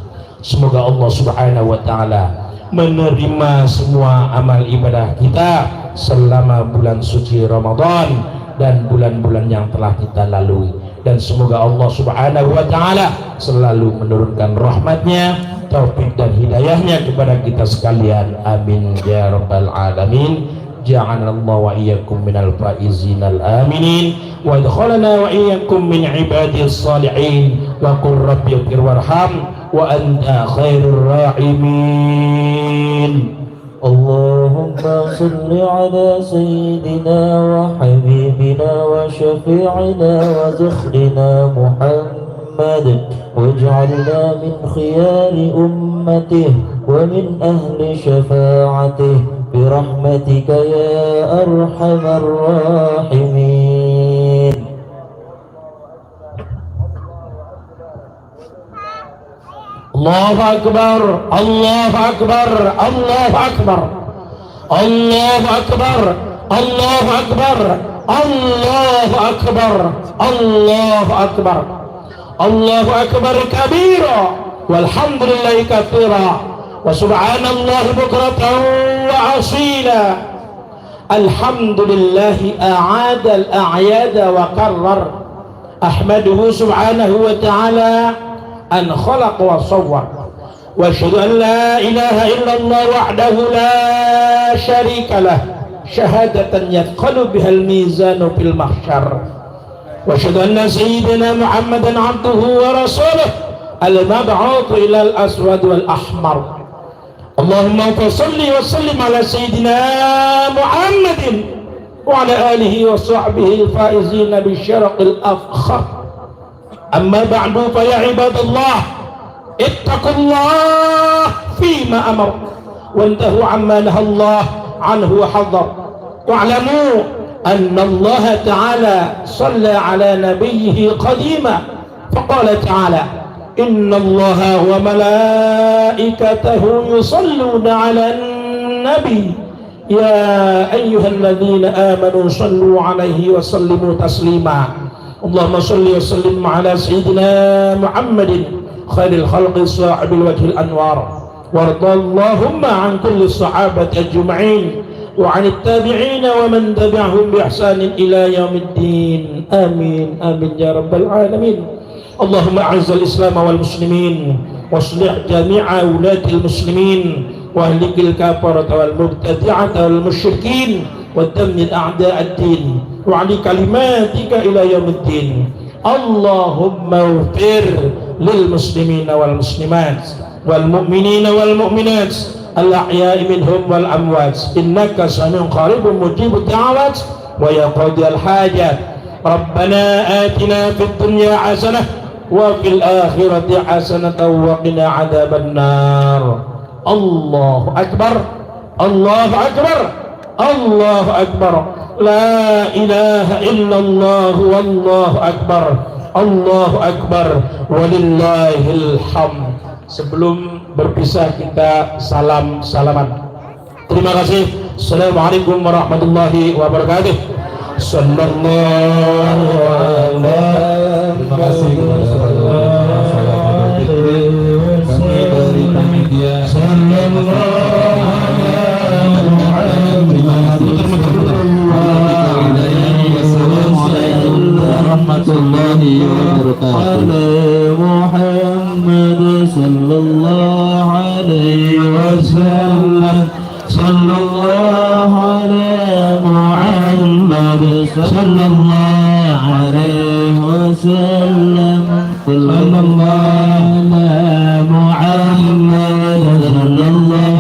Semoga Allah Subhanahu wa ta'ala menerima semua amal ibadah kita selama bulan suci Ramadan dan bulan-bulan yang telah kita lalui, dan semoga Allah Subhanahu wa ta'ala selalu menurunkan rahmatnya, taufik dan hidayahnya kepada kita sekalian. Amin ya rabbal alamin. Ja'alallahu wa iyyakum minal faizin al aminin wa adkhalana wa iyyakum min ibadis salihin wa qur rabbi ighfir warham wa anta khairur rahimin. Allahumma salli ala sayyidina wa habibina wa syafi'ina wa zukhrina Muhammad waj'alna min khiyari ummatihi wa min ahli syafa'atihi birahmatika ya arhamar rahimin. Allahu Akbar, Allahu Akbar, Allahu Akbar, Allahu Akbar, Allahu Akbar, Allahu Akbar, Allahu Akbar, Allahu Akbar kabira walhamdulillahi katsira wa subhanallahi bukratan wa asila. Alhamdulillahi a'ada al-a'yada wa qarrar. Ahmaduhu subhanahu wa ta'ala an khalaq wa sawwar wa asyhadu an la ilaha illallah wahdahu la syarika lah syahadatan yaqalu bihal mizanu fil mahsyar وأشهد أن سيدنا محمدا عبده ورسوله المبعوث إلى الأسود والأحمر. اللهم صل وسلم على سيدنا محمد وعلى آله وصحبه الفائزين بالشرق الأفخر. أما بعد فيا عباد الله اتقوا الله فيما أمر وانتهوا عما نهى الله عنه وحذر. واعلموا أن الله تعالى صلى على نبيه قديما فقال تعالى: إن الله وملائكته يصلون على النبي يا أيها الذين آمنوا صلوا عليه وسلموا تسليما. اللهم صل وسلم على سيدنا محمد خير الخلق صاحب الوجه الأنوار، وارض اللهم عن كل الصحابة أجمعين وعن التابعين ومن تبعهم بإحسان إلى يوم الدين. آمين آمين يا رب العالمين. اللهم أعز الإسلام والمسلمين واصلح جميع ولاة المسلمين واهلك الكفرة والمبتدعة والمشركين ودمر أعداء الدين وعلي كلماتك إلى يوم الدين. اللهم اغفر للمسلمين والمسلمات والمؤمنين والمؤمنات الأحياء منهم والأموات إنك سميع قريب مجيب الدعوات ويقضي الحاجات. ربنا آتنا في الدنيا حسنة وفي الآخرة حسنة وقنا عذاب النار. الله أكبر الله أكبر الله أكبر. لا إله إلا الله والله أكبر الله أكبر walillahil hamd. Sebelum berpisah kita salam-salaman. Terima kasih. Assalamualaikum warahmatullahi wabarakatuh. Sallallahu alaihi. Terima kasih kepada sahabat kami dari panitia. Assalamualaikum warahmatullahi wabarakatuh. Muhammad sallallahu alaihi wasallam. Sallallahu alaihi Muhammad sallallahu alaihi wasallam. Sallallahu alaihi Muhammad sallallahu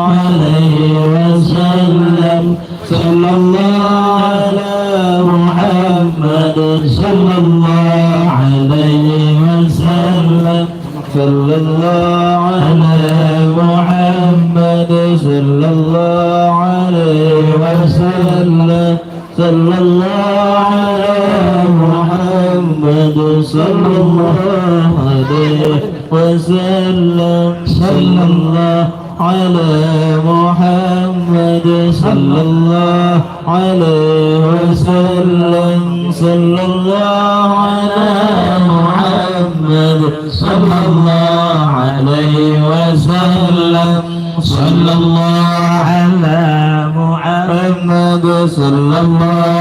alaihi wasallam. Sallallahu alaihi Muhammad sallallahu alaihi wasallam. Sallallahu alaihi Muhammad sallallahu alaihi wasallam. Sallallahu alaihi Muhammad sallallahu alaihi wasallam. Sallallahu alaihi Muhammad sallallahu alaihi wasallam. Sallallahu alaihi Muhammad sallallahu alaihi wasallam. Sallallahu ala Muhammad sallallahu